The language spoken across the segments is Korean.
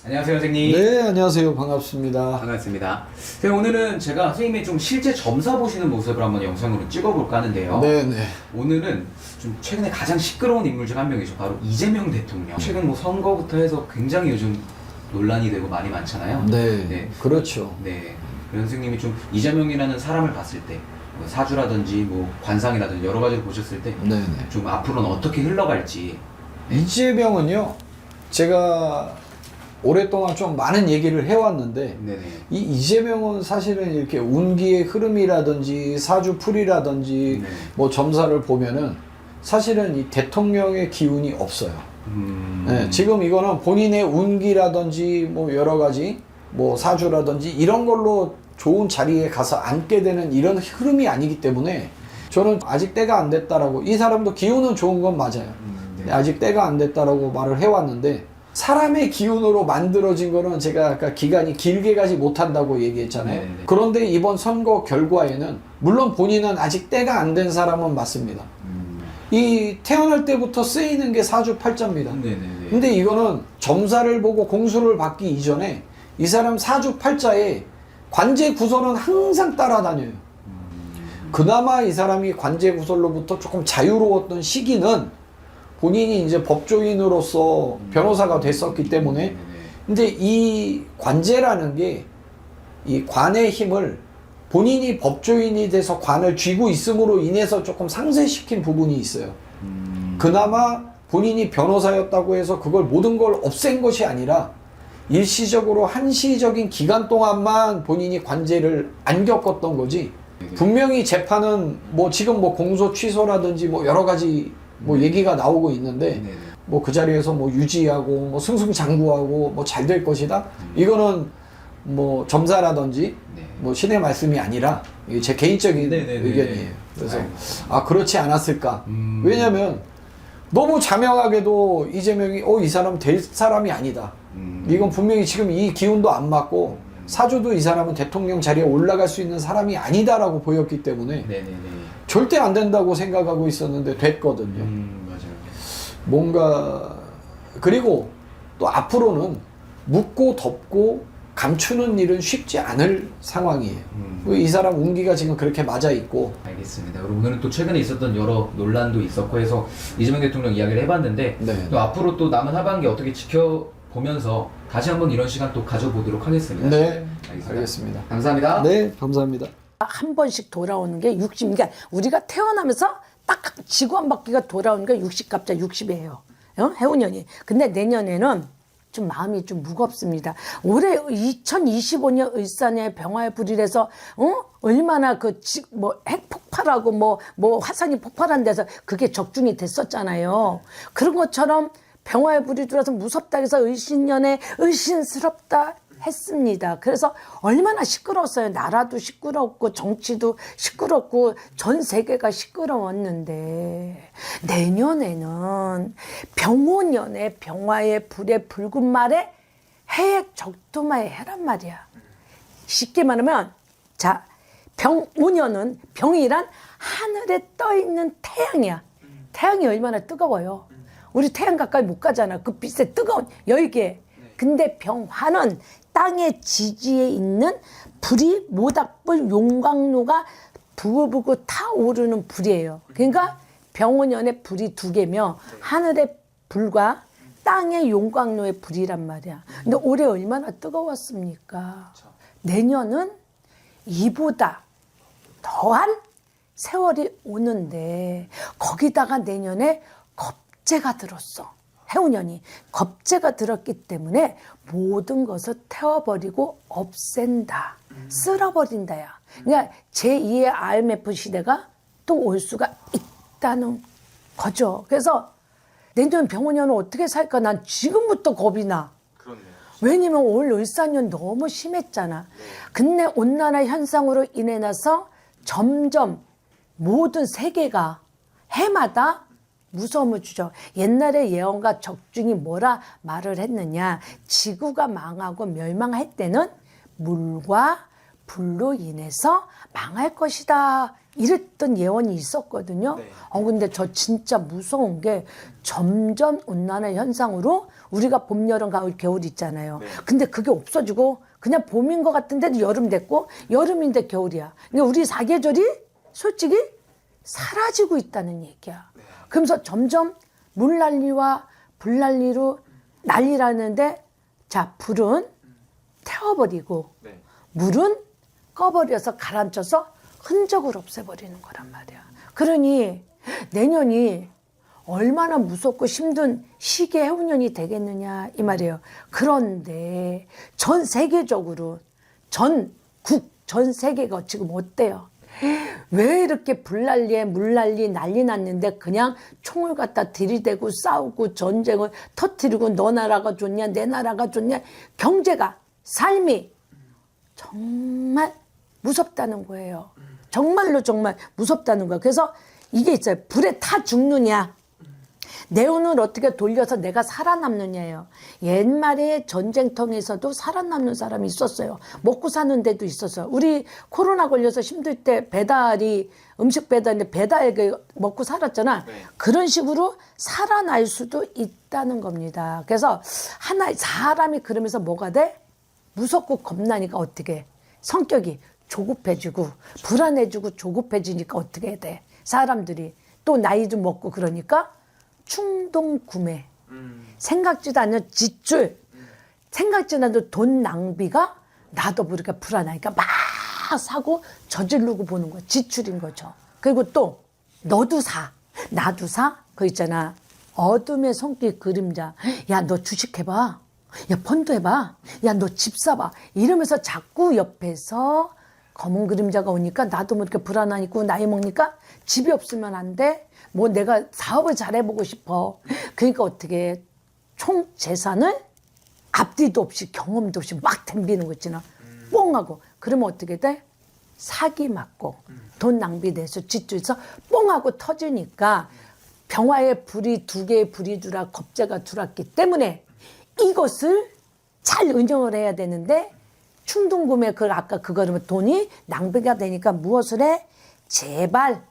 안녕하세요, 선생님. 네, 안녕하세요. 반갑습니다. 반갑습니다. 선생님, 오늘은 제가 선생님의 좀 실제 점사 보시는 모습을 한번 영상으로 찍어볼까 하는데요. 네네. 오늘은 좀 최근에 가장 시끄러운 인물 중 한 명이죠. 바로 이재명 대통령. 최근 뭐 선거부터 해서 굉장히 요즘 논란이 되고 말이 많잖아요. 네, 그렇죠. 네. 그래서 선생님이 좀 이재명이라는 사람을 봤을 때, 뭐 사주라든지 뭐 관상이라든지 여러 가지를 보셨을 때, 네네. 좀 앞으로는 어떻게 흘러갈지. 이재명은요, 제가 오랫동안 좀 많은 얘기를 해왔는데, 네네. 이 이재명은 사실은 이렇게 운기의 흐름이라든지 사주풀이라든지 네. 뭐 점사를 보면은 사실은 이 대통령의 기운이 없어요. 네, 지금 이거는 본인의 운기라든지 뭐 여러 가지 뭐 사주라든지 이런 걸로 좋은 자리에 가서 앉게 되는 이런 흐름이 아니기 때문에 저는 아직 때가 안 됐다라고, 이 사람도 기운은 좋은 건 맞아요. 네. 아직 때가 안 됐다라고 말을 해왔는데, 사람의 기운으로 만들어진 거는 제가 아까 기간이 길게 가지 못한다고 얘기했잖아요. 네네. 그런데 이번 선거 결과에는 물론 본인은 아직 때가 안 된 사람은 맞습니다. 이 태어날 때부터 쓰이는 게 사주팔자입니다. 네네네. 근데 이거는 점사를 보고 공수를 받기 이전에 이 사람 사주팔자에 관제 구설은 항상 따라다녀요. 그나마 이 사람이 관제 구설로부터 조금 자유로웠던 시기는 본인이 이제 법조인으로서 변호사가 됐었기 때문에, 근데 이 관제라는 게 이 관의 힘을 본인이 법조인이 돼서 관을 쥐고 있음으로 인해서 조금 상쇄시킨 부분이 있어요. 그나마 본인이 변호사였다고 해서 그걸 모든 걸 없앤 것이 아니라 일시적으로 한시적인 기간 동안만 본인이 관제를 안 겪었던 거지, 분명히 재판은 뭐 지금 뭐 공소 취소라든지 뭐 여러 가지 뭐 얘기가 나오고 있는데, 뭐 그 자리에서 뭐 유지하고 뭐 승승장구하고 뭐 잘 될 것이다. 이거는 뭐 점사라든지 뭐 신의 말씀이 아니라 이게 제 개인적인 의견이에요. 그래서 그렇지 않았을까. 왜냐면 너무 자명하게도 이재명이 이 사람 될 사람이 아니다. 이건 분명히 지금 이 기운도 안 맞고 사주도 이 사람은 대통령 자리에 올라갈 수 있는 사람이 아니다라고 보였기 때문에 절대 안 된다고 생각하고 있었는데 됐거든요. 맞아요. 뭔가 그리고 또 앞으로는 묻고 덮고 감추는 일은 쉽지 않을 상황이에요. 이 사람 운기가 지금 그렇게 맞아 있고. 알겠습니다. 그리고 오늘은 또 최근에 있었던 여러 논란도 있었고 해서 이재명 대통령 이야기를 해봤는데, 네. 또 앞으로 또 남은 하반기 어떻게 지켜보면서 다시 한번 이런 시간 또 가져보도록 하겠습니다. 네, 알겠습니다. 알겠습니다. 감사합니다. 네, 감사합니다. 한 번씩 돌아오는 게 60, 그러니까 우리가 태어나면서 딱 지구 한 바퀴가 돌아오는 게 60갑자 60이에요. 해운년이. 근데 내년에는 좀 마음이 좀 무겁습니다. 올해 2025년 을사년에 병화의 불일에서 얼마나 뭐 핵 폭발하고 뭐 화산이 폭발한 데서 그게 적중이 됐었잖아요. 그런 것처럼 병화의 불이 들어서 무섭다 해서 을신년에 을신스럽다 했습니다. 그래서 얼마나 시끄러웠어요. 나라도 시끄럽고 정치도 시끄럽고 전 세계가 시끄러웠는데, 내년에는 병오년에 병화의 불의 붉은 말에 해액 적토마의 해란 말이야. 쉽게 말하면 자, 병오년은 병이란 하늘에 떠 있는 태양이야. 태양이 얼마나 뜨거워요. 우리 태양 가까이 못 가잖아. 그 빛의 뜨거운 열기. 근데 병화는 땅의 지지에 있는 불이 모닥불 용광로가 부글부글 타오르는 불이에요. 그러니까 병오년의 불이 두 개며 하늘의 불과 땅의 용광로의 불이란 말이야. 근데 올해 얼마나 뜨거웠습니까? 내년은 이보다 더한 세월이 오는데, 거기다가 내년에 겁재가 들었어. 해운년이 겁재가 들었기 때문에 모든 것을 태워버리고 없앤다. 쓸어버린다야. 그러니까 제2의 IMF 시대가 또 올 수가 있다는 거죠. 그래서 내년 병원년은 어떻게 살까? 난 지금부터 겁이 나. 그렇네요. 왜냐면 올 을사년 너무 심했잖아. 근데 온난화 현상으로 인해 나서 점점 모든 세계가 해마다 무서움을 주죠. 옛날에 예언가 적중이 뭐라 말을 했느냐. 지구가 망하고 멸망할 때는 물과 불로 인해서 망할 것이다. 이랬던 예언이 있었거든요. 근데 저 진짜 무서운 게 점점 온난화 현상으로 우리가 봄, 여름, 가을, 겨울 있잖아요. 네. 근데 그게 없어지고 그냥 봄인 것 같은데도 여름 됐고 여름인데 겨울이야. 그러니까 우리 사계절이 솔직히 사라지고 있다는 얘기야. 그러면서 점점 물난리와 불난리로 난리라는데 자, 불은 태워버리고 네. 물은 꺼버려서 가라앉혀서 흔적을 없애버리는 거란 말이야. 그러니 내년이 얼마나 무섭고 힘든 시기의 해운년이 되겠느냐 이 말이에요. 그런데 전 세계적으로 전 세계가 지금 어때요? 왜 이렇게 불난리에 물난리 난리 났는데 그냥 총을 갖다 들이대고 싸우고 전쟁을 터뜨리고 너 나라가 좋냐 내 나라가 좋냐 경제가 삶이 정말 무섭다는 거예요. 정말로 정말 무섭다는 거예요. 그래서 이게 있어요. 불에 타 죽느냐 내 운을 어떻게 돌려서 내가 살아남느냐예요. 옛말에 전쟁통에서도 살아남는 사람이 있었어요. 먹고 사는 데도 있었어요. 우리 코로나 걸려서 힘들 때 음식 배달인데 배달에 먹고 살았잖아. 네. 그런 식으로 살아날 수도 있다는 겁니다. 그래서 사람이 그러면서 뭐가 돼? 무섭고 겁나니까 어떻게 성격이 조급해지고 불안해지고 조급해지니까 어떻게 돼? 사람들이 또 나이도 먹고 그러니까 충동 구매, 생각지도 않는 지출, 생각지도 않는 돈 낭비가 나도 모르게 불안하니까 막 사고 저지르고 보는 거야. 지출인 거죠. 그리고 또 너도 사, 나도 사. 그거 있잖아. 어둠의 손길 그림자. 야, 너 주식해봐. 야, 펀드 해봐. 야, 너 집 사봐. 이러면서 자꾸 옆에서 검은 그림자가 오니까 나도 모르게 불안하니까 나이 먹으니까 집이 없으면 안 돼. 뭐 내가 사업을 잘해보고 싶어. 그러니까 어떻게 총 재산을 앞뒤도 없이 경험도 없이 막 덤비는 거 있잖아. 뽕하고. 그러면 어떻게 돼? 사기 맞고 돈 낭비돼서 지출해서 뽕하고 터지니까 병화에 불이 두 개의 불이 들어와 겁재가 들어왔기 때문에 이것을 잘 운영을 해야 되는데 충동 구매 그걸 아까 그거는 돈이 낭비가 되니까 무엇을 해? 제발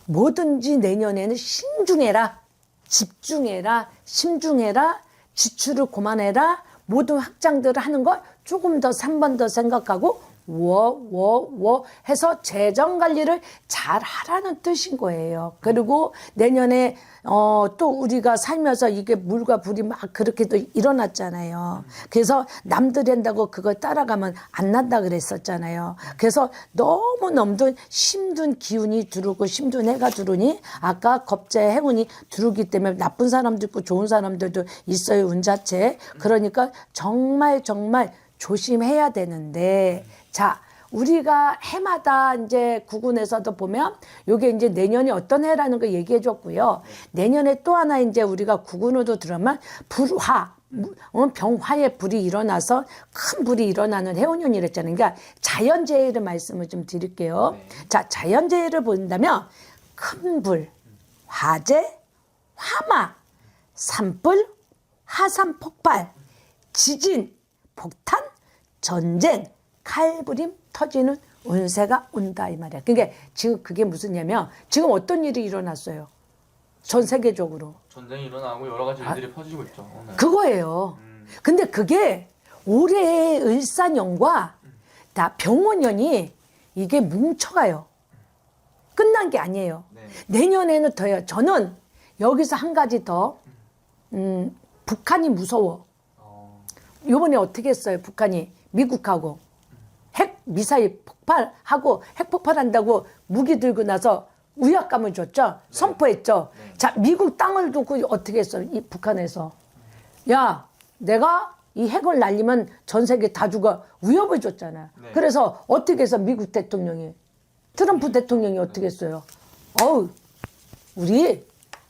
뭐든지 내년에는 신중해라, 집중해라, 심중해라, 지출을 그만해라, 모든 확장들을 하는 걸 조금 더 3번 더 생각하고 해서 재정 관리를 잘 하라는 뜻인 거예요. 그리고 내년에 또 우리가 살면서 이게 물과 불이 막 그렇게도 일어났잖아요. 그래서 남들이 한다고 그걸 따라가면 안 난다 그랬었잖아요. 그래서 너무너무 힘든 기운이 들어오고 힘든 해가 들어오니 아까 겁재 해운이 들어오기 때문에 나쁜 사람도 있고 좋은 사람들도 있어요. 운 자체. 그러니까 정말 조심해야 되는데 자 우리가 해마다 이제 구군에서도 보면 요게 이제 내년이 어떤 해라는 거 얘기해 줬고요. 내년에 또 하나 이제 우리가 구군으로 들어가면 불화 병화의 불이 일어나서 큰 불이 일어나는 해운년이랬잖아요. 그러니까 자연재해를 말씀을 좀 드릴게요. 네. 자 자연재해를 본다면 큰 불, 화재, 화마, 산불, 화산 폭발, 지진, 폭탄, 전쟁, 칼부림 터지는 운세가 온다 이 말이야. 그러니까 지금 그게 무슨냐면 지금 어떤 일이 일어났어요. 전 세계적으로. 전쟁이 일어나고 여러 가지 일들이 퍼지고 있죠. 네. 그거예요. 근데 그게 올해의 을사년과 다 병원년이 이게 뭉쳐가요. 끝난 게 아니에요. 네. 내년에는 더요. 저는 여기서 한 가지 더 북한이 무서워. 요번에 어떻게 했어요? 북한이 미국하고 핵 미사일 폭발하고 핵 폭발한다고 무기 들고 나서 위압감을 줬죠. 선포했죠. 자, 미국 땅을 두고 어떻게 했어요? 이 북한에서 야, 내가 이 핵을 날리면 전 세계 다 죽어 위협을 줬잖아요. 네. 그래서 어떻게 해서 미국 대통령이 트럼프 대통령이 어떻게 했어요? 어우, 우리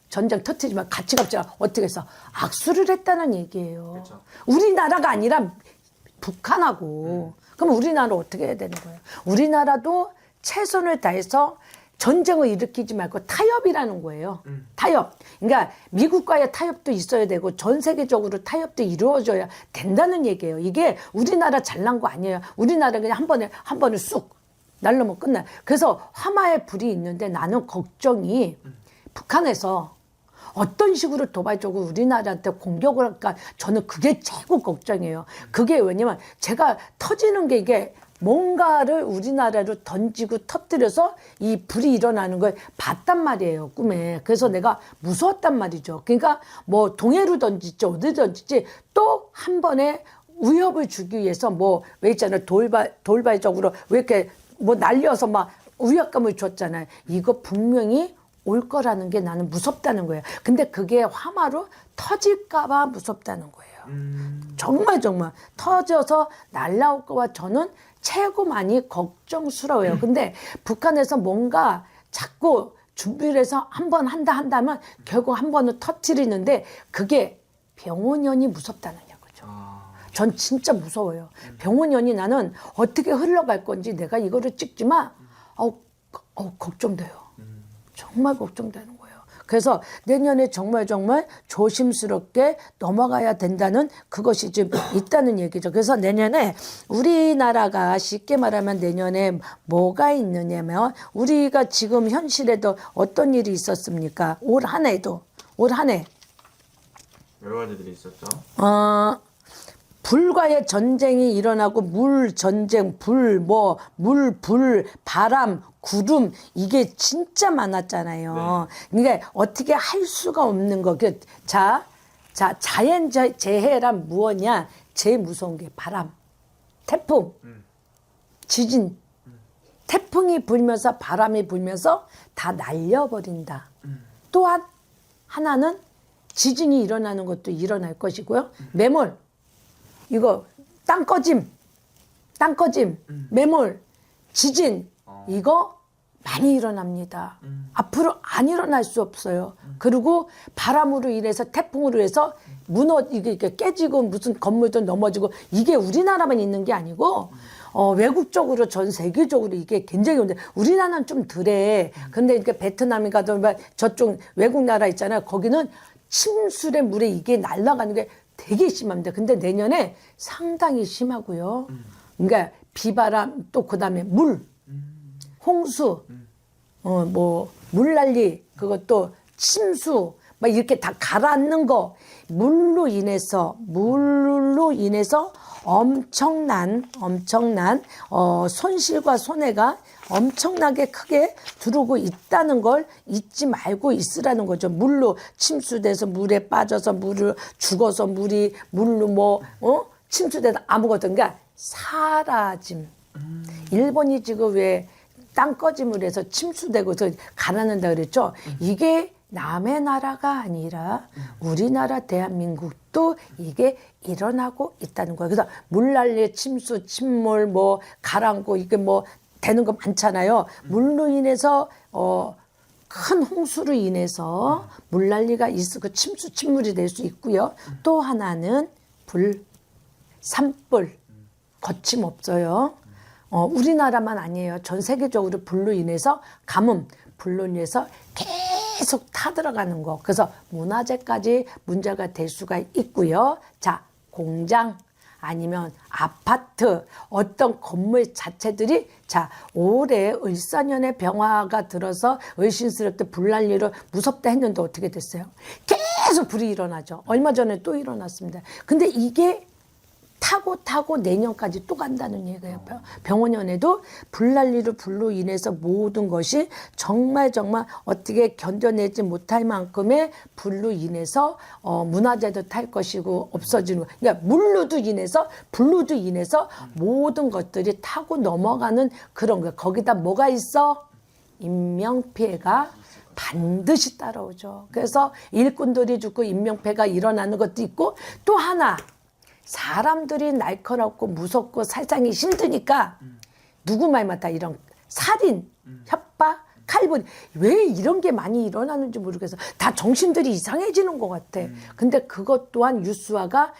전쟁 터뜨리지만 같이 갑자기 어떻게 해서 악수를 했다는 얘기예요. 그렇죠. 우리나라가 아니라 북한하고. 그럼 우리나라 어떻게 해야 되는 거예요? 우리나라도 최선을 다해서 전쟁을 일으키지 말고 타협이라는 거예요. 타협. 그러니까 미국과의 타협도 있어야 되고 전 세계적으로 타협도 이루어져야 된다는 얘기예요. 이게 우리나라 잘난 거 아니에요. 우리나라 그냥 한 번에 쑥 날르면 끝나요. 그래서 화마의 불이 있는데 나는 걱정이 북한에서 어떤 식으로 도발적으로 우리나라한테 공격을 할까 저는 그게 최고 걱정이에요. 그게 왜냐면 제가 터지는 게 이게 뭔가를 우리나라로 던지고 터뜨려서 이 불이 일어나는 걸 봤단 말이에요, 꿈에. 그래서 내가 무서웠단 말이죠. 그러니까 뭐 동해로 던질지 어디 던질지 또 한 번에 위협을 주기 위해서 뭐 왜 있잖아요, 돌발적으로 왜 이렇게 뭐 날려서 막 위협감을 줬잖아요. 이거 분명히 올 거라는 게 나는 무섭다는 거예요. 근데 그게 화마로 터질까봐 무섭다는 거예요. 정말 터져서 날라올 거와 저는 최고 많이 걱정스러워요. 근데 북한에서 뭔가 자꾸 준비를 해서 한 번 한다면 결국 한 번은 터뜨리는데 그게 병원연이 무섭다는 거죠. 전 진짜 무서워요. 병원연이 나는 어떻게 흘러갈 건지 내가 이거를 찍지만 걱정돼요. 정말 걱정되는 거예요. 그래서 내년에 정말 조심스럽게 넘어가야 된다는 그것이 좀 있다는 얘기죠. 그래서 내년에 우리나라가 쉽게 말하면 내년에 뭐가 있느냐면 우리가 지금 현실에도 어떤 일이 있었습니까? 올 한 해 여러 가지들이 있었죠. 불과의 전쟁이 일어나고 물 전쟁, 불, 바람, 구름 이게 진짜 많았잖아요. 그러니까 어떻게 할 수가 없는 거. 자연 재해란 무엇이냐? 제일 무서운 게 바람, 태풍, 지진. 태풍이 불면서 바람이 불면서 다 날려버린다. 또한 하나는 지진이 일어나는 것도 일어날 것이고요. 매몰. 이거 땅꺼짐, 매몰, 지진 이거 많이 일어납니다. 앞으로 안 일어날 수 없어요. 그리고 바람으로 인해서 태풍으로 해서 이게 깨지고 무슨 건물도 넘어지고 이게 우리나라만 있는 게 아니고 외국적으로 전 세계적으로 이게 굉장히 근데 우리나라는 좀 덜해. 근데 이렇게 베트남이 가든 저쪽 외국 나라 있잖아요. 거기는 침수의 물에 이게 날아가는 게 되게 심합니다. 근데 내년에 상당히 심하고요. 그러니까 비바람 또 그다음에 물, 홍수, 물난리 그것도 침수 막 이렇게 다 가라앉는 거 물로 인해서 엄청난 손실과 손해가 엄청나게 크게 들어오고 있다는 걸 잊지 말고 있으라는 거죠. 물로 침수돼서 물에 빠져서 물을 죽어서 물로 침수돼서 아무것도 그러니까 사라짐. 일본이 지금 왜 땅꺼짐을 해서 침수되고 가난한다 그랬죠. 이게 남의 나라가 아니라 우리나라 대한민국도 이게 일어나고 있다는 거예요. 그래서 물난리, 침수, 침몰, 가라앉고 이게 되는 거 많잖아요. 물로 인해서 큰 홍수로 인해서 물난리가 있고 침물이 될 수 있고요. 또 하나는 산불 거침없어요. 우리나라만 아니에요. 전 세계적으로 불로 인해서 가뭄, 불로 인해서 계속 타들어가는 거. 그래서 문화재까지 문제가 될 수가 있고요. 자, 공장 아니면 아파트 어떤 건물 자체들이 올해 을사년에 병화가 들어서 을신스럽게 불난리로 무섭다 했는데 어떻게 됐어요? 계속 불이 일어나죠. 얼마 전에 또 일어났습니다. 근데 이게 타고 내년까지 또 간다는 얘기예요. 병원연에도 불로 인해서 모든 것이 정말 어떻게 견뎌내지 못할 만큼의 불로 인해서 문화재도 탈 것이고 없어지는 거. 그러니까 불로도 인해서 모든 것들이 타고 넘어가는 그런 거예요. 거기다 뭐가 있어? 인명피해가 반드시 따라오죠. 그래서 일꾼들이 죽고 인명피해가 일어나는 것도 있고 또 하나 사람들이 날카롭고 무섭고 살상이 힘드니까 누구 말만 다 이런 살인, 협박, 칼분 왜 이런 게 많이 일어나는지 모르겠어. 다 정신들이 이상해지는 것 같아. 근데 그것 또한 이슈화가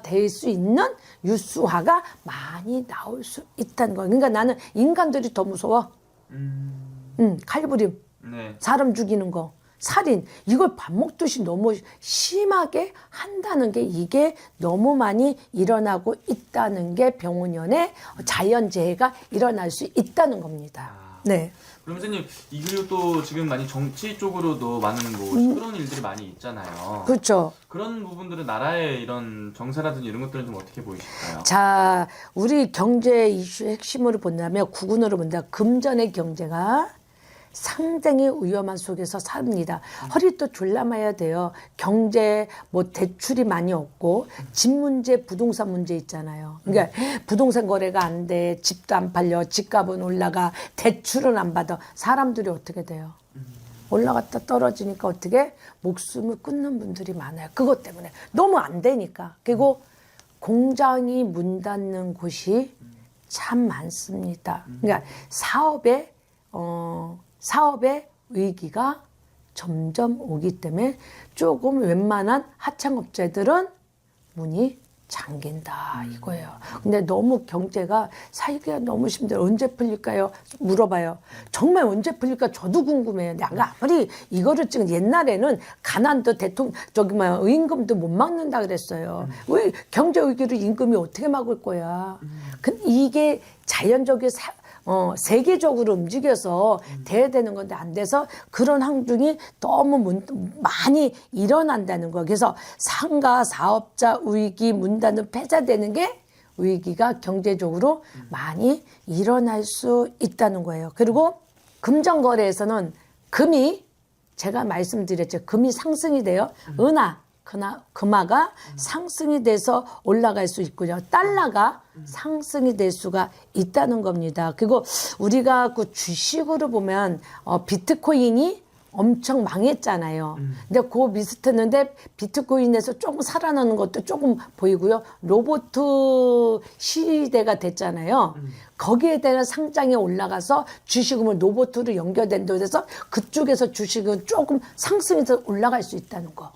될 수 있는 뉴스화가 많이 나올 수 있다는 거야. 그러니까 나는 인간들이 더 무서워. 칼부림, 사람 죽이는 거. 살인 이걸 밥 먹듯이 너무 심하게 한다는 게 이게 너무 많이 일어나고 있다는 게 병원연에 자연재해가 일어날 수 있다는 겁니다. 네. 그럼 선생님 이리로 또 지금 많이 정치 쪽으로도 많은 뭐 시끄러운 일들이 많이 있잖아요. 그렇죠. 그런 부분들은 나라의 이런 정세라든지 이런 것들은 좀 어떻게 보이실까요? 자, 우리 경제 이슈의 핵심으로 본다면 구군으로 본다면 금전의 경제가 상당히 위험한 속에서 삽니다. 허리도 졸라매야 돼요. 경제 뭐 대출이 많이 없고 집 문제, 부동산 문제 있잖아요. 그러니까 부동산 거래가 안 돼, 집도 안 팔려, 집값은 올라가, 대출은 안 받아. 사람들이 어떻게 돼요? 올라갔다 떨어지니까 어떻게 목숨을 끊는 분들이 많아요. 그것 때문에 너무 안 되니까. 그리고 공장이 문 닫는 곳이 참 많습니다. 그러니까 사업의 위기가 점점 오기 때문에 조금 웬만한 하청업체들은 문이 잠긴다 이거예요. 근데 너무 경제가 살기가 너무 힘들어요. 언제 풀릴까요? 물어봐요. 정말 언제 풀릴까 저도 궁금해요. 내가 아무리 이거를 지금 옛날에는 가난도 임금도 못 막는다 그랬어요. 왜 경제 위기를 임금이 어떻게 막을 거야? 이게 자연적인 세계적으로 움직여서 돼야 되는 건데 안 돼서 그런 행동이 너무 많이 일어난다는 거예요. 그래서 상가, 사업자 위기, 문 닫는 폐자되는 게 위기가 경제적으로 많이 일어날 수 있다는 거예요. 그리고 금전거래에서는 금이 제가 말씀드렸죠. 금이 상승이 돼요. 금화가 상승이 돼서 올라갈 수 있고요. 달러가 상승이 될 수가 있다는 겁니다. 그리고 우리가 그 주식으로 보면 비트코인이 엄청 망했잖아요. 근데 그거 비슷했는데 비트코인에서 조금 살아나는 것도 조금 보이고요. 로봇 시대가 됐잖아요. 거기에 대한 상장에 올라가서 주식은 로봇으로 연결된다고 해서 그쪽에서 주식은 조금 상승해서 올라갈 수 있다는 거.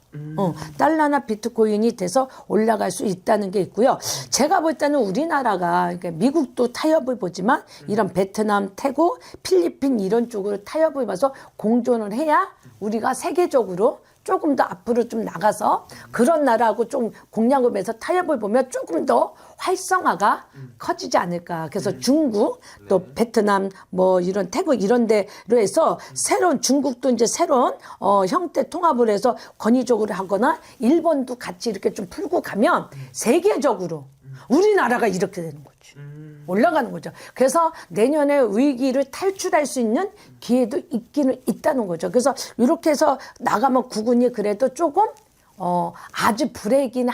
달러나 비트코인이 돼서 올라갈 수 있다는 게 있고요. 제가 볼 때는 우리나라가 그러니까 미국도 타협을 보지만 이런 베트남, 태국, 필리핀 이런 쪽으로 타협을 봐서 공존을 해야 우리가 세계적으로 조금 더 앞으로 좀 나가서 그런 나라하고 좀 공략을 해서 타협을 보면 조금 더 활성화가 커지지 않을까. 그래서 중국 또 베트남 뭐 이런 태국 이런 데로 해서 새로운 중국도 이제 새로운 형태 통합을 해서 권위적으로 하거나 일본도 같이 이렇게 좀 풀고 가면 세계적으로 우리나라가 이렇게 되는 거지. 올라가는 거죠. 그래서 내년에 위기를 탈출할 수 있는 기회도 있기는 있다는 거죠. 그래서 이렇게 해서 나가면 구군이 그래도 조금 아주 불이기는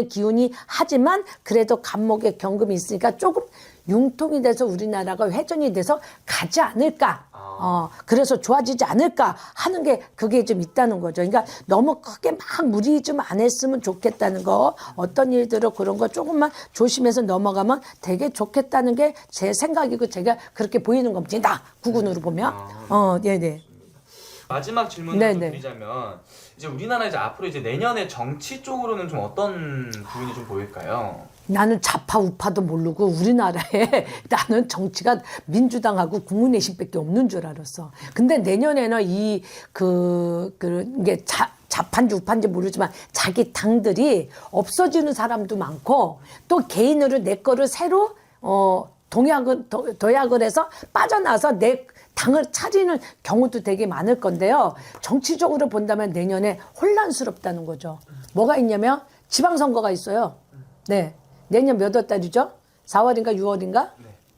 기운이 하지만 그래도 감목에 경금이 있으니까 조금 융통이 돼서 우리나라가 회전이 돼서 가지 않을까. 그래서 좋아지지 않을까 하는 게 그게 좀 있다는 거죠. 그러니까 너무 크게 막 무리 좀 안 했으면 좋겠다는 거, 어떤 일들을 그런 거 조금만 조심해서 넘어가면 되게 좋겠다는 게 제 생각이고 제가 그렇게 보이는 겁니다. 구군으로 보면. 네네. 마지막 질문을 네네. 좀 드리자면 이제 우리나라 이제 앞으로 이제 내년에 정치 쪽으로는 좀 어떤 부분이 좀 보일까요? 나는 좌파 우파도 모르고 우리나라에 나는 정치가 민주당하고 국민의힘밖에 없는 줄 알았어. 근데 내년에는 이게 좌파인지 우파인지 모르지만 자기 당들이 없어지는 사람도 많고 또 개인으로 내 거를 새로 도약을 해서 빠져나와서 내 당을 차리는 경우도 되게 많을 건데요. 정치적으로 본다면 내년에 혼란스럽다는 거죠. 뭐가 있냐면 지방선거가 있어요. 네. 내년 몇 월 달이죠? 4월인가 6월인가?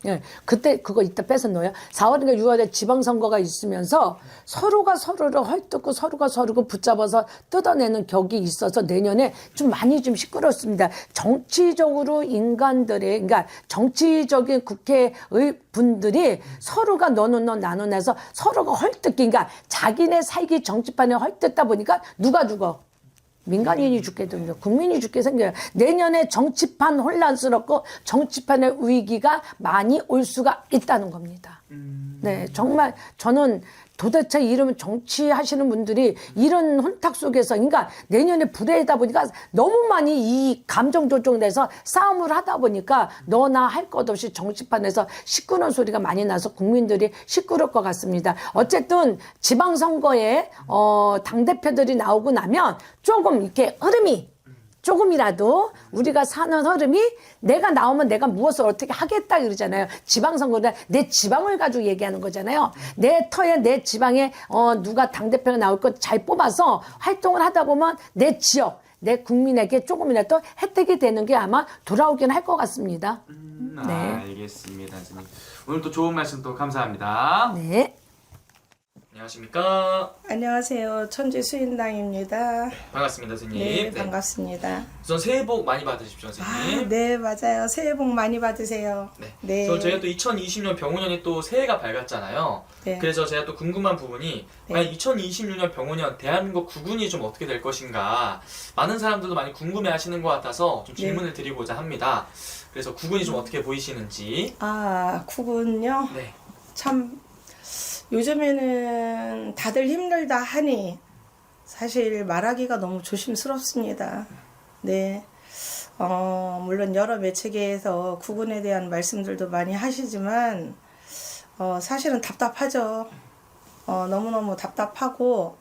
네. 그때 그거 이따 뺏어 놓아요. 4월인가 6월에 지방선거가 있으면서 서로가 서로를 헐뜯고 서로가 서로를 붙잡아서 뜯어내는 격이 있어서 내년에 좀 많이 좀 시끄럽습니다. 정치적으로 인간들의, 그러니까 정치적인 국회의 분들이 서로가 너는 너 나는 해서 서로가 헐뜯기, 그러니까 자기네 살기 정치판에 헐뜯다 보니까 누가 죽어? 민간인이 죽게 됩니다. 국민이 죽게 생겨요. 내년에 정치판 혼란스럽고 정치판의 위기가 많이 올 수가 있다는 겁니다. 네, 정말 저는 도대체 이러면 정치하시는 분들이 이런 혼탁 속에서, 그러니까 내년에 불해다 보니까 너무 많이 이 감정 조정돼서 싸움을 하다 보니까 너나 할 것 없이 정치판에서 시끄러운 소리가 많이 나서 국민들이 시끄러울 것 같습니다. 어쨌든 지방선거에 당대표들이 나오고 나면 조금 이렇게 흐름이 조금이라도 우리가 사는 흐름이 내가 나오면 내가 무엇을 어떻게 하겠다 그러잖아요. 지방선거는 내 지방을 가지고 얘기하는 거잖아요. 내 터에 내 지방에 누가 당대표가 나올 것 잘 뽑아서 활동을 하다 보면 내 지역 내 국민에게 조금이라도 혜택이 되는 게 아마 돌아오긴 할 것 같습니다. 네. 알겠습니다, 선생님. 오늘 또 좋은 말씀 또 감사합니다. 네. 안녕하십니까? 안녕하세요. 천지 수인당입니다. 반갑습니다, 선생님. 네, 반갑습니다. 우선 새해 복 많이 받으십시오, 선생님. 네, 맞아요. 새해 복 많이 받으세요. 네. 네. 그래서 저희가 또 2020년 병원년이 또 새해가 밝았잖아요. 네. 그래서 제가 또 궁금한 부분이 과연 2026년 병원년 대한민국 구군이 좀 어떻게 될 것인가 많은 사람들도 많이 궁금해하시는 것 같아서 좀 질문을 드리고자 합니다. 그래서 구군이 좀 어떻게 보이시는지. 구군요. 네. 참 요즘에는 다들 힘들다 하니 사실 말하기가 너무 조심스럽습니다. 네. 물론 여러 매체계에서 구군에 대한 말씀들도 많이 하시지만 사실은 답답하죠. 너무너무 답답하고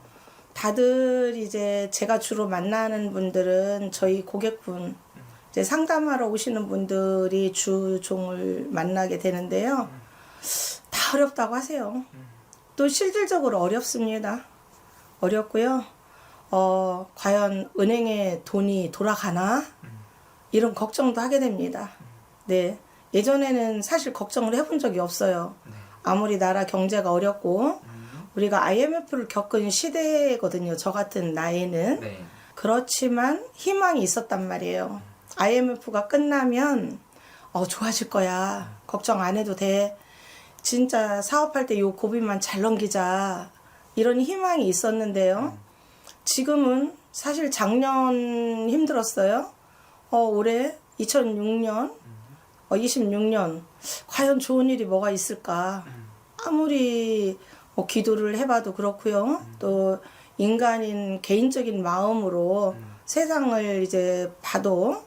다들 이제 제가 주로 만나는 분들은 저희 고객분 이제 상담하러 오시는 분들이 주종을 만나게 되는데요. 다 어렵다고 하세요. 또 실질적으로 어렵습니다. 어렵고요. 과연 은행에 돈이 돌아가나? 이런 걱정도 하게 됩니다. 네. 예전에는 사실 걱정을 해본 적이 없어요. 아무리 나라 경제가 어렵고 우리가 IMF를 겪은 시대거든요. 저 같은 나이는. 네. 그렇지만 희망이 있었단 말이에요. IMF가 끝나면 좋아질 거야. 걱정 안 해도 돼. 진짜 사업할 때 요 고비만 잘 넘기자. 이런 희망이 있었는데요. 지금은 사실 작년 힘들었어요. 올해 2006년 26년 과연 좋은 일이 뭐가 있을까. 아무리 기도를 해봐도 그렇고요. 또 인간인 개인적인 마음으로 세상을 이제 봐도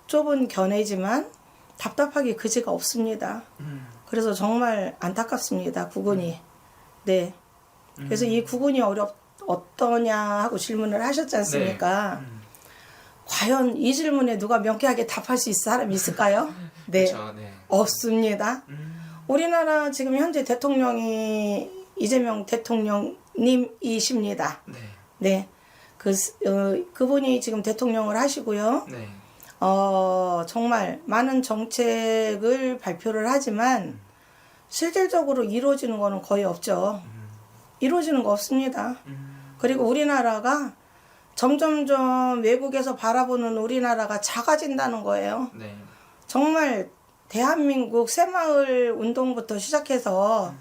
좁은 견해지만 답답하기 그지가 없습니다. 그래서 정말 안타깝습니다. 구군이. 네. 그래서 이 구군이 어떠냐 하고 질문을 하셨지 않습니까? 과연 이 질문에 누가 명쾌하게 답할 수 있을 사람이 있을까요? 네. 그렇죠. 네. 없습니다. 우리나라 지금 현재 대통령이 이재명 대통령님이십니다. 네. 네. 그분이 지금 대통령을 하시고요. 네. 정말 많은 정책을 발표를 하지만 실질적으로 이루어지는 거는 거의 없죠. 이루어지는 거 없습니다. 그리고 우리나라가 점점점 외국에서 바라보는 우리나라가 작아진다는 거예요. 네. 정말 대한민국 새마을 운동부터 시작해서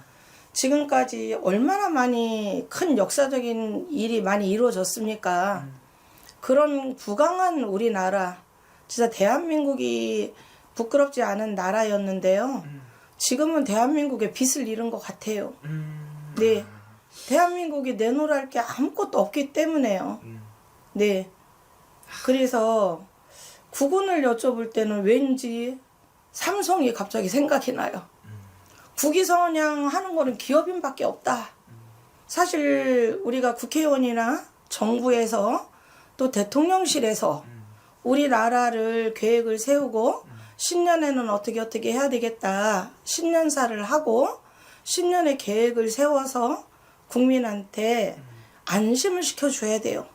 지금까지 얼마나 많이 큰 역사적인 일이 많이 이루어졌습니까? 그런 부강한 우리나라, 진짜 대한민국이 부끄럽지 않은 나라였는데요. 지금은 대한민국에 빚을 잃은 것 같아요. 네. 대한민국이 내놓을 게 아무것도 없기 때문에요. 네. 그래서 구군을 여쭤볼 때는 왠지 삼성이 갑자기 생각이 나요. 국위선양 하는 거는 기업인밖에 없다. 사실 우리가 국회의원이나 정부에서 또 대통령실에서 우리나라를 계획을 세우고 신년에는 어떻게 해야 되겠다. 신년사를 하고 신년의 계획을 세워서 국민한테 안심을 시켜줘야 돼요.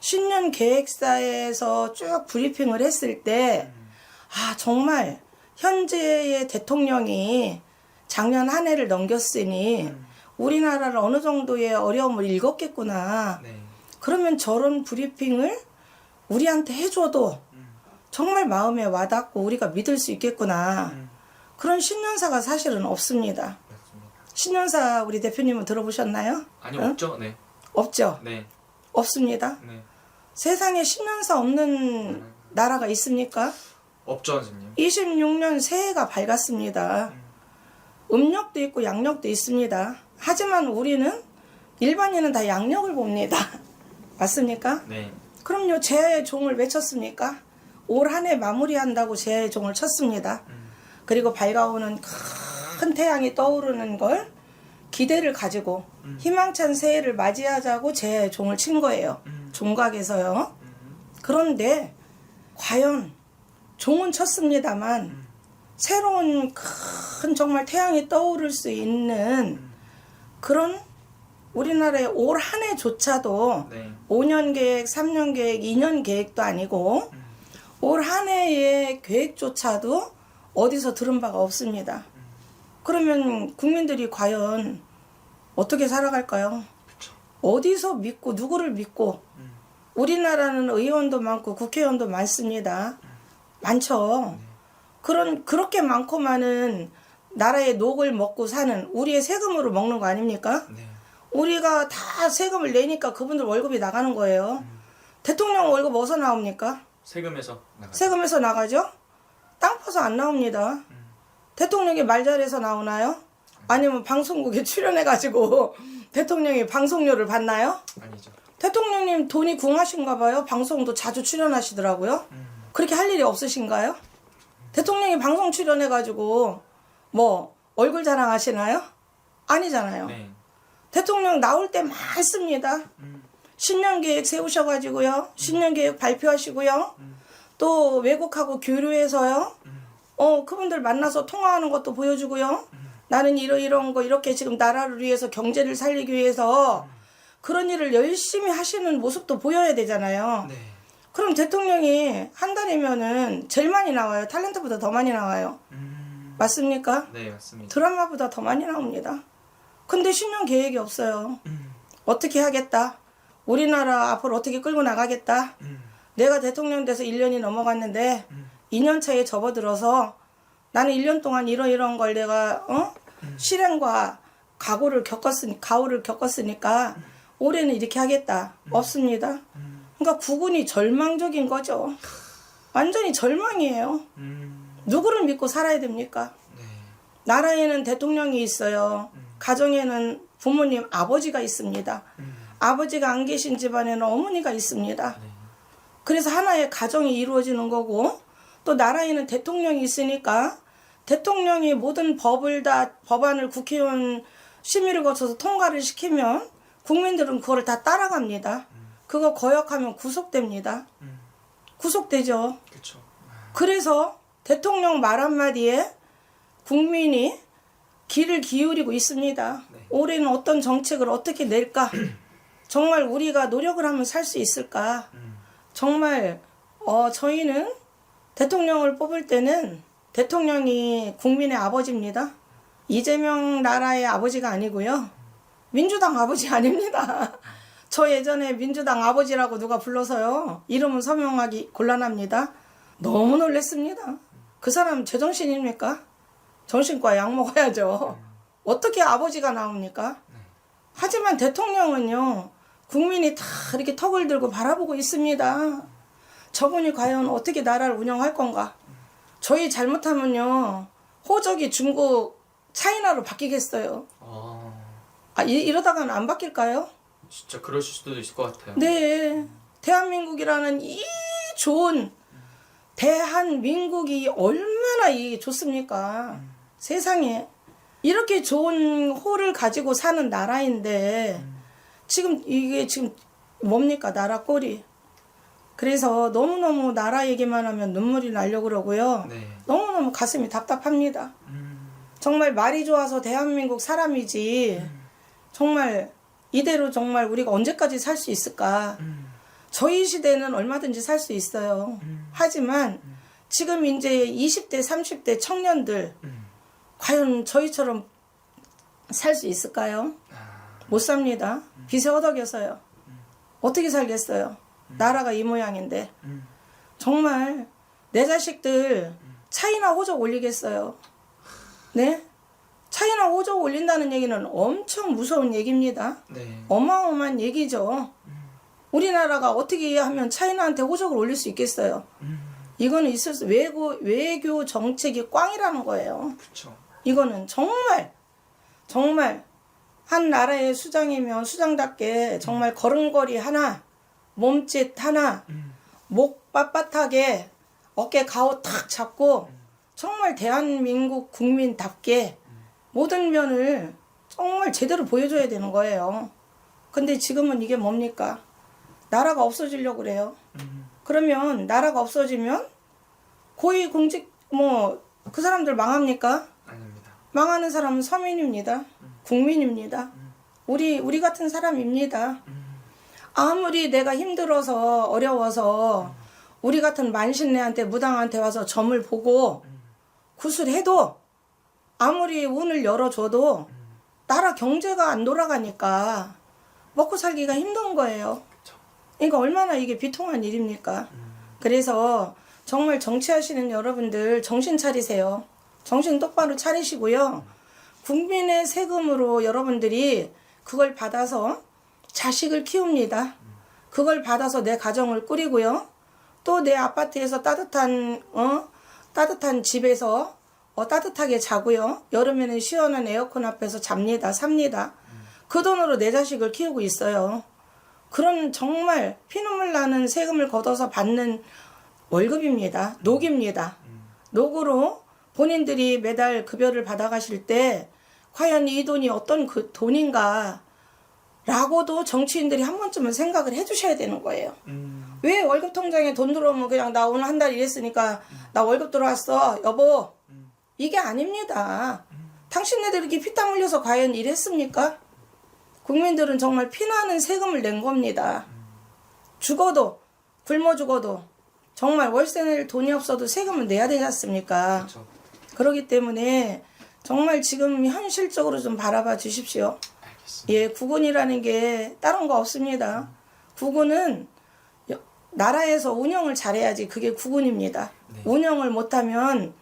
신년 계획사에서 쭉 브리핑을 했을 때 정말 현재의 대통령이 작년 한 해를 넘겼으니 우리나라를 어느 정도의 어려움을 읽었겠구나. 네. 그러면 저런 브리핑을 우리한테 해줘도 정말 마음에 와닿고 우리가 믿을 수 있겠구나. 그런 신년사가 사실은 없습니다. 맞습니다. 신년사 우리 대표님은 들어보셨나요? 아니 응? 없죠. 네. 없죠. 네. 없습니다. 네. 세상에 신년사 없는 나라가 있습니까? 없죠, 선생님. 26년 새해가 밝았습니다. 음력도 있고 양력도 있습니다. 하지만 우리는 일반인은 다 양력을 봅니다. 맞습니까? 네. 그럼요. 제야의 종을 외쳤습니까? 올 한 해 마무리한다고 제야의 종을 쳤습니다. 그리고 밝아오는 큰 태양이 떠오르는 걸 기대를 가지고 희망찬 새해를 맞이하자고 제야의 종을 친 거예요. 종각에서요. 그런데 과연 종은 쳤습니다만 새로운 큰 정말 태양이 떠오를 수 있는 그런 우리나라의 올 한 해조차도 네. 5년 계획, 3년 계획, 2년 계획도 아니고 올 한 해의 계획조차도 어디서 들은 바가 없습니다. 그러면 국민들이 과연 어떻게 살아갈까요? 어디서 믿고 누구를 믿고 우리나라는 의원도 많고 국회의원도 많습니다. 많죠. 그렇게 많고 많은 나라의 녹을 먹고 사는 우리의 세금으로 먹는 거 아닙니까? 네. 우리가 다 세금을 내니까 그분들 월급이 나가는 거예요. 대통령 월급 어디서 나옵니까? 세금에서 나가죠. 세금에서 나가죠? 땅 파서 안 나옵니다. 대통령이 말 잘해서 나오나요? 아니면 방송국에 출연해가지고 대통령이 방송료를 받나요? 아니죠. 대통령님 돈이 궁하신가 봐요. 방송도 자주 출연하시더라고요. 그렇게 할 일이 없으신가요? 대통령이 방송 출연해가지고 뭐 얼굴 자랑하시나요? 아니잖아요. 네. 대통령 나올 때 많습니다. 신년 계획 세우셔가지고요. 신년 계획 발표하시고요. 또 외국하고 교류해서요. 그분들 만나서 통화하는 것도 보여주고요. 나는 이런 거 이렇게 지금 나라를 위해서 경제를 살리기 위해서 그런 일을 열심히 하시는 모습도 보여야 되잖아요. 네. 그럼 대통령이 한 달이면은 제일 많이 나와요. 탤런트보다 더 많이 나와요. 맞습니까? 네, 맞습니다. 드라마보다 더 많이 나옵니다. 근데 10년 계획이 없어요. 어떻게 하겠다? 우리나라 앞으로 어떻게 끌고 나가겠다? 내가 대통령 돼서 1년이 넘어갔는데 2년 차에 접어들어서 나는 1년 동안 이런 걸 내가 실행과 가오를 겪었으니까 올해는 이렇게 하겠다. 없습니다. 그러니까 국군이 절망적인 거죠. 완전히 절망이에요. 누구를 믿고 살아야 됩니까? 네. 나라에는 대통령이 있어요. 가정에는 부모님, 아버지가 있습니다. 아버지가 안 계신 집안에는 어머니가 있습니다. 그래서 하나의 가정이 이루어지는 거고 또 나라에는 대통령이 있으니까 대통령이 모든 법안을 국회의원 심의를 거쳐서 통과를 시키면 국민들은 그거를 다 따라갑니다. 그거 거역하면 구속됩니다. 구속되죠. 그렇죠. 그래서 대통령 말 한마디에 국민이 귀를 기울이고 있습니다. 네. 올해는 어떤 정책을 어떻게 낼까? 정말 우리가 노력을 하면 살 수 있을까? 정말 저희는 대통령을 뽑을 때는 대통령이 국민의 아버지입니다. 이재명 나라의 아버지가 아니고요. 민주당 아버지 아닙니다. 저 예전에 민주당 아버지라고 누가 불러서요. 이름은 서명하기 곤란합니다. 너무 놀랐습니다. 그 사람 제정신입니까? 정신과 약 먹어야죠. 어떻게 아버지가 나옵니까? 하지만 대통령은요. 국민이 다 이렇게 턱을 들고 바라보고 있습니다. 저분이 과연 어떻게 나라를 운영할 건가? 저희 잘못하면요. 호적이 중국, 차이나로 바뀌겠어요. 이러다가는 안 바뀔까요? 진짜 그러실 수도 있을 것 같아요. 네. 대한민국이라는 이 좋은 대한민국이 얼마나 좋습니까? 세상에. 이렇게 좋은 호를 가지고 사는 나라인데 이게 지금 뭡니까? 나라 꼴이. 그래서 너무너무 나라 얘기만 하면 눈물이 나려고 그러고요. 네. 너무너무 가슴이 답답합니다. 정말 말이 좋아서 대한민국 사람이지 정말 이대로 정말 우리가 언제까지 살 수 있을까? 저희 시대는 얼마든지 살 수 있어요. 하지만 지금 이제 20대, 30대 청년들 과연 저희처럼 살 수 있을까요? 못 삽니다. 빚에 허덕여서요. 어떻게 살겠어요? 나라가 이 모양인데. 정말 내 자식들 차이나 호적 올리겠어요. 네? 차이나 호적 올린다는 얘기는 엄청 무서운 얘기입니다. 네. 어마어마한 얘기죠. 우리나라가 어떻게 하면 차이나한테 호적을 올릴 수 있겠어요? 이거는 있을 수 외교 정책이 꽝이라는 거예요. 그렇죠. 이거는 정말 한 나라의 수장이면 수장답게 정말 걸음걸이 하나, 몸짓 하나, 목 빳빳하게 어깨 가오 탁 잡고 정말 대한민국 국민답게 모든 면을 정말 제대로 보여줘야 되는 거예요. 근데 지금은 이게 뭡니까? 나라가 없어지려고 그래요. 그러면 나라가 없어지면 고위 공직 뭐 그 사람들 망합니까? 아닙니다. 망하는 사람은 서민입니다. 국민입니다. 우리 같은 사람입니다. 아무리 내가 힘들어서 어려워서 우리 같은 만신네한테 무당한테 와서 점을 보고 구슬해도 아무리 운을 열어줘도 나라 경제가 안 돌아가니까 먹고 살기가 힘든 거예요. 그러니까 얼마나 이게 비통한 일입니까? 그래서 정말 정치하시는 여러분들 정신 차리세요. 정신 똑바로 차리시고요. 국민의 세금으로 여러분들이 그걸 받아서 자식을 키웁니다. 그걸 받아서 내 가정을 꾸리고요. 또 내 아파트에서 따뜻한 집에서 따뜻하게 자고요. 여름에는 시원한 에어컨 앞에서 잡니다. 삽니다. 그 돈으로 내 자식을 키우고 있어요. 그런 정말 피눈물 나는 세금을 걷어서 받는 월급입니다. 녹입니다. 녹으로 본인들이 매달 급여를 받아가실 때 과연 이 돈이 어떤 그 돈인가 라고도 정치인들이 한 번쯤은 생각을 해주셔야 되는 거예요. 왜 월급 통장에 돈 들어오면 그냥 나 오늘 한 달 일했으니까 나 월급 들어왔어 여보, 이게 아닙니다. 당신네들 이렇게 피땀 흘려서 과연 일했습니까? 국민들은 정말 피나는 세금을 낸 겁니다. 죽어도 굶어 죽어도 정말 월세 낼 돈이 없어도 세금을 내야 되지 않습니까? 그렇죠. 그렇기 때문에 정말 지금 현실적으로 좀 바라봐 주십시오. 알겠습니다. 예, 국군이라는 게 다른 거 없습니다. 국군은 나라에서 운영을 잘해야지 그게 국군입니다. 네. 운영을 못하면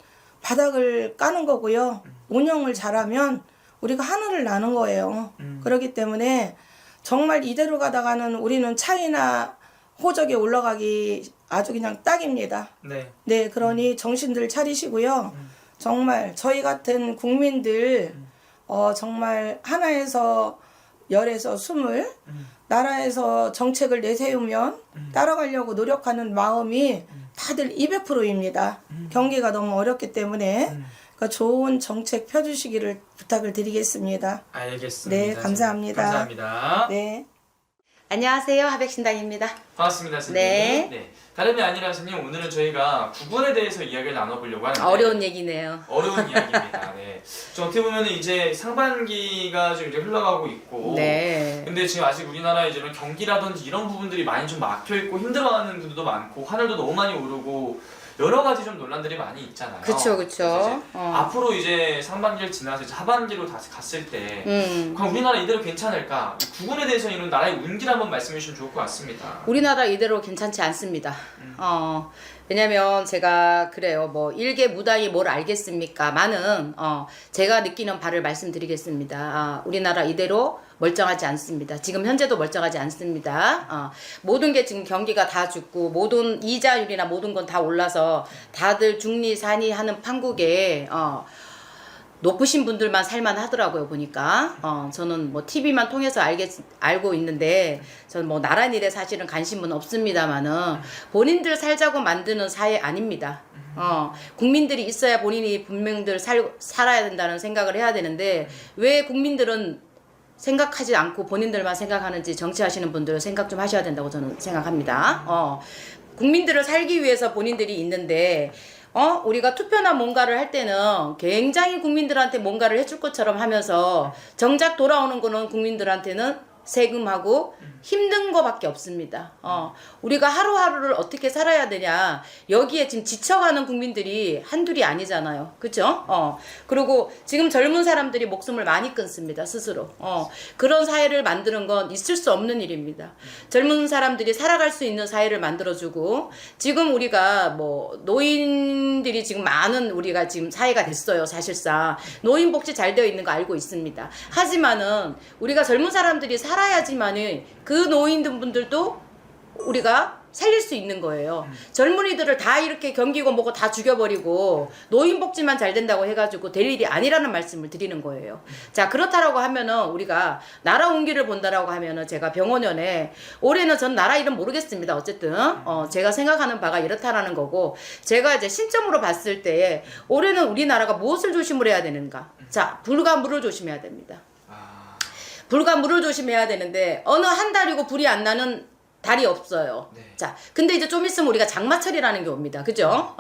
바닥을 까는 거고요. 운영을 잘하면 우리가 하늘을 나는 거예요. 그렇기 때문에 정말 이대로 가다가는 우리는 차이나 호적에 올라가기 아주 그냥 딱입니다. 네. 네, 그러니 정신들 차리시고요. 정말 저희 같은 국민들 정말 하나에서 열에서 스물 나라에서 정책을 내세우면 따라가려고 노력하는 마음이 다들 200%입니다. 경기가 너무 어렵기 때문에 그러니까 좋은 정책 펴주시기를 부탁을 드리겠습니다. 알겠습니다. 네, 감사합니다. 감사합니다. 네. 안녕하세요. 하백신당입니다. 반갑습니다, 선생님. 네. 다름이 아니라 선생님, 오늘은 저희가 구분에 대해서 이야기를 나눠보려고 하는데 어려운 얘기네요. 어려운 이야기입니다. 네. 좀 어떻게 보면 이제 상반기가 좀 이제 흘러가고 있고, 네. 근데 지금 아직 우리나라 이제는 경기라든지 이런 부분들이 많이 좀 막혀 있고 힘들어하는 분들도 많고 하늘도 너무 많이 오르고 여러 가지 좀 논란들이 많이 있잖아요. 그쵸. 그래서 이제 앞으로 이제 상반기를 지나서 이제 하반기로 다시 갔을 때, 그럼 우리나라 이대로 괜찮을까? 구분에 대해서 이런 나라의 운기를 한번 말씀해 주시면 좋을 것 같습니다. 우리나라 이대로 괜찮지 않습니다. 왜냐면 제가 그래요. 뭐 일개 무당이 뭘 알겠습니까? 많은 제가 느끼는 바를 말씀드리겠습니다. 우리나라 이대로 멀쩡하지 않습니다. 지금 현재도 멀쩡하지 않습니다. 모든 게 지금 경기가 다 죽고 모든 이자율이나 모든 건 다 올라서 다들 중리산이 하는 판국에 높으신 분들만 살만하더라고요 보니까. 저는 뭐 TV만 통해서 알고 있는데 저는 뭐 나란 일에 사실은 관심은 없습니다만은 본인들 살자고 만드는 사회 아닙니다. 국민들이 있어야 본인이 분명들 살아야 된다는 생각을 해야 되는데 왜 국민들은 생각하지 않고 본인들만 생각하는지 정치하시는 분들 생각 좀 하셔야 된다고 저는 생각합니다. 국민들을 살기 위해서 본인들이 있는데 우리가 투표나 뭔가를 할 때는 굉장히 국민들한테 뭔가를 해줄 것처럼 하면서 정작 돌아오는 거는 국민들한테는 세금하고 힘든 거밖에 없습니다. 우리가 하루하루를 어떻게 살아야 되냐 여기에 지금 지쳐가는 국민들이 한둘이 아니잖아요. 그죠? 그리고 지금 젊은 사람들이 목숨을 많이 끊습니다. 스스로. 그런 사회를 만드는 건 있을 수 없는 일입니다. 젊은 사람들이 살아갈 수 있는 사회를 만들어주고 지금 우리가 뭐 노인들이 지금 많은 우리가 지금 사회가 됐어요. 사실상 노인복지 잘 되어 있는 거 알고 있습니다. 하지만은 우리가 젊은 사람들이 살아야지만은 그 노인분들도 우리가 살릴 수 있는 거예요. 젊은이들을 다 이렇게 경기고 뭐고 다 죽여버리고 노인복지만 잘 된다고 해가지고 될 일이 아니라는 말씀을 드리는 거예요. 자, 그렇다라고 하면은 우리가 나라 운기를 본다라고 하면은 제가 병원연에 올해는 전 나라 이름 모르겠습니다. 어쨌든 제가 생각하는 바가 이렇다라는 거고 제가 이제 신점으로 봤을 때 올해는 우리나라가 무엇을 조심을 해야 되는가? 자, 불과 물을 조심해야 됩니다. 불과 물을 조심해야 되는데 어느 한 달이고 불이 안 나는 달이 없어요. 네. 자, 근데 이제 좀 있으면 우리가 장마철이라는 게 옵니다. 그죠?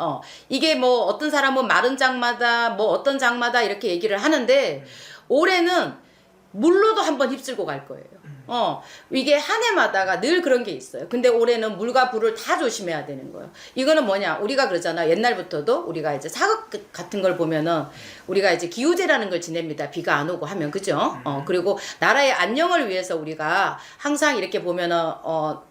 이게 뭐 어떤 사람은 마른 장마다, 뭐 어떤 장마다 이렇게 얘기를 하는데, 올해는 물로도 한번 휩쓸고 갈 거예요. 이게 한 해마다가 늘 그런 게 있어요. 근데 올해는 물과 불을 다 조심해야 되는 거예요. 이거는 뭐냐? 우리가 그러잖아. 옛날부터도 우리가 이제 사극 같은 걸 보면은 우리가 이제 기우제라는 걸 지냅니다. 비가 안 오고 하면. 그죠? 그리고 나라의 안녕을 위해서 우리가 항상 이렇게 보면은,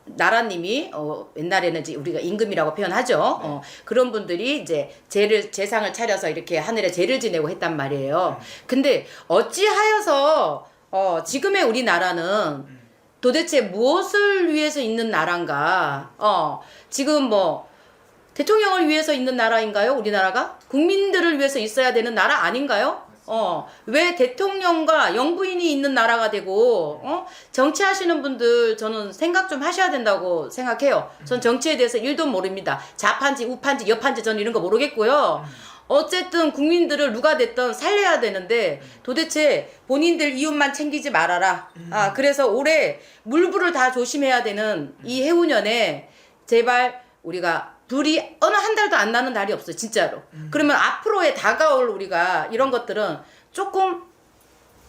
나라님이, 옛날에는 이제 우리가 임금이라고 표현하죠. 그런 분들이 이제 제상을 차려서 이렇게 하늘에 제를 지내고 했단 말이에요. 근데 어찌하여서 지금의 우리나라는 도대체 무엇을 위해서 있는 나라인가? 지금 뭐 대통령을 위해서 있는 나라인가요? 우리나라가? 국민들을 위해서 있어야 되는 나라 아닌가요? 왜 대통령과 영부인이 있는 나라가 되고, 정치하시는 분들 저는 생각 좀 하셔야 된다고 생각해요. 전 정치에 대해서 1도 모릅니다. 좌판지, 우판지, 여판지 저는 이런 거 모르겠고요. 어쨌든 국민들을 누가 됐든 살려야 되는데 도대체 본인들 이웃만 챙기지 말아라. 그래서 올해 물불을 다 조심해야 되는 이 해운년에 제발 우리가 불이 어느 한 달도 안 나는 날이 없어요. 진짜로. 그러면 앞으로의 다가올 우리가 이런 것들은 조금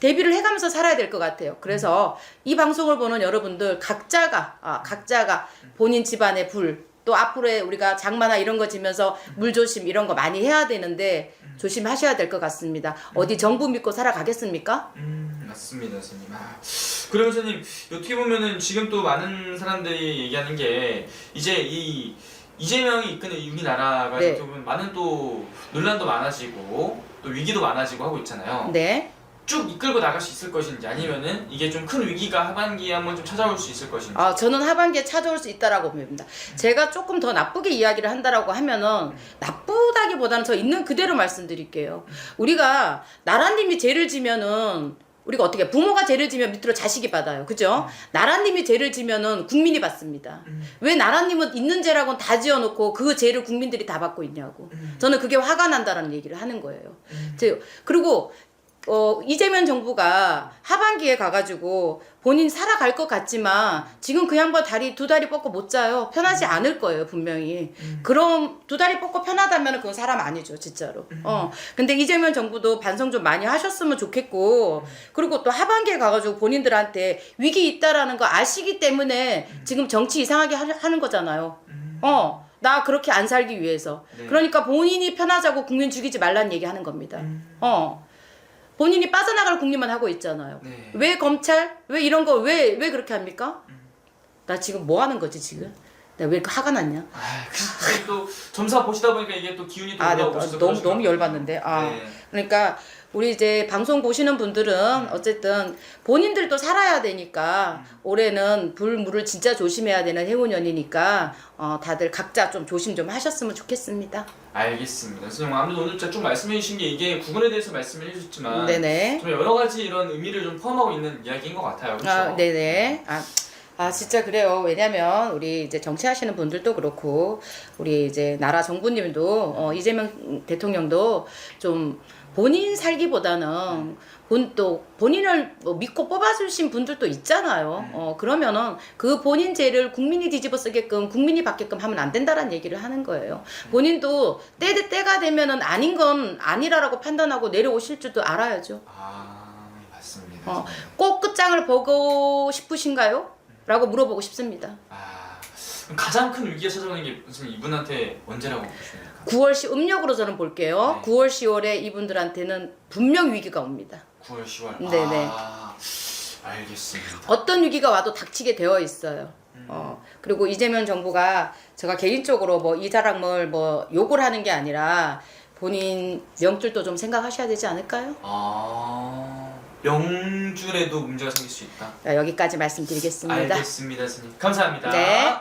대비를 해가면서 살아야 될 것 같아요. 그래서 이 방송을 보는 여러분들 각자가 본인 집안의 불, 또 앞으로의 우리가 장마나 이런 거 지면서 물조심 이런 거 많이 해야 되는데 조심하셔야 될 것 같습니다. 어디 정부 믿고 살아가겠습니까? 맞습니다, 선생님. 그리고 선생님, 어떻게 보면은 지금 또 많은 사람들이 얘기하는 게 이제 이재명이 이끄는 우리나라가 네. 어떻게 보면 많은 또 논란도 많아지고 또 위기도 많아지고 하고 있잖아요. 네. 쭉 이끌고 나갈 수 있을 것인지 아니면은 이게 좀 큰 위기가 하반기에 한번 좀 찾아올 수 있을 것인지. 저는 하반기에 찾아올 수 있다라고 봅니다. 제가 조금 더 나쁘게 이야기를 한다라고 하면은 나쁘다기보다는 저 있는 그대로 말씀드릴게요. 우리가 나라님이 죄를 지면은 우리가 어떻게 부모가 죄를 지면 밑으로 자식이 받아요. 그죠? 나라님이 죄를 지면은 국민이 받습니다. 왜 나라님은 있는 죄라고는 다 지어놓고 그 죄를 국민들이 다 받고 있냐고. 저는 그게 화가 난다라는 얘기를 하는 거예요. 그리고 이재명 정부가 하반기에 가가지고 본인 살아갈 것 같지만 지금 그 양반 두 다리 뻗고 못 자요. 편하지 않을 거예요, 분명히. 그럼 두 다리 뻗고 편하다면 그건 사람 아니죠, 진짜로. 근데 이재명 정부도 반성 좀 많이 하셨으면 좋겠고, 그리고 또 하반기에 가가지고 본인들한테 위기 있다라는 거 아시기 때문에 지금 정치 이상하게 하는 거잖아요. 나 그렇게 안 살기 위해서. 네. 그러니까 본인이 편하자고 국민 죽이지 말라는 얘기 하는 겁니다. 본인이 빠져나갈 국리만 하고 있잖아요. 네. 왜 검찰? 왜 이런 거 왜 그렇게 합니까? 나 지금 뭐 하는 거지 지금? 내가 왜 이렇게 화가 났냐? 이게 또 점사 보시다 보니까 이게 또 기운이 또 올라오고 있어서 너무 열받는데. 네. 그러니까 우리 이제 방송 보시는 분들은 어쨌든 본인들도 살아야 되니까 올해는 불물을 진짜 조심해야 되는 해운년이니까 다들 각자 좀 조심 좀 하셨으면 좋겠습니다. 알겠습니다. 선생님 아무래도 오늘 쭉 말씀해 주신 게 이게 구분에 대해서 말씀을 해주셨지만 네네. 좀 여러 가지 이런 의미를 좀 포함하고 있는 이야기인 것 같아요. 그렇죠? 네네. 진짜 그래요. 왜냐면 우리 이제 정치하시는 분들도 그렇고 우리 이제 나라 정부님도 이재명 대통령도 좀 본인 살기보다는 본인을 믿고 뽑아주신 분들도 있잖아요. 그러면은 그 본인 죄를 국민이 뒤집어 쓰게끔 국민이 받게끔 하면 안 된다라는 얘기를 하는 거예요. 본인도 때가 되면은 아닌 건 아니라라고 판단하고 내려오실 줄도 알아야죠. 맞습니다. 꼭 끝장을 보고 싶으신가요? 라고 물어보고 싶습니다. 그럼 가장 큰 위기가 찾아오는 게 선생님 이분한테 언제라고 보십니까? 9월 음력으로 저는 볼게요. 네. 9월 10월에 이분들한테는 분명 위기가 옵니다. 9월 10월. 네네. 알겠습니다. 어떤 위기가 와도 닥치게 되어 있어요. 그리고 이재명 정부가 제가 개인적으로 뭐 이 사람을 뭐 욕을 하는 게 아니라 본인 명줄도 좀 생각하셔야 되지 않을까요? 명줄에도 문제가 생길 수 있다. 여기까지 말씀드리겠습니다. 알겠습니다, 선생님. 감사합니다. 네.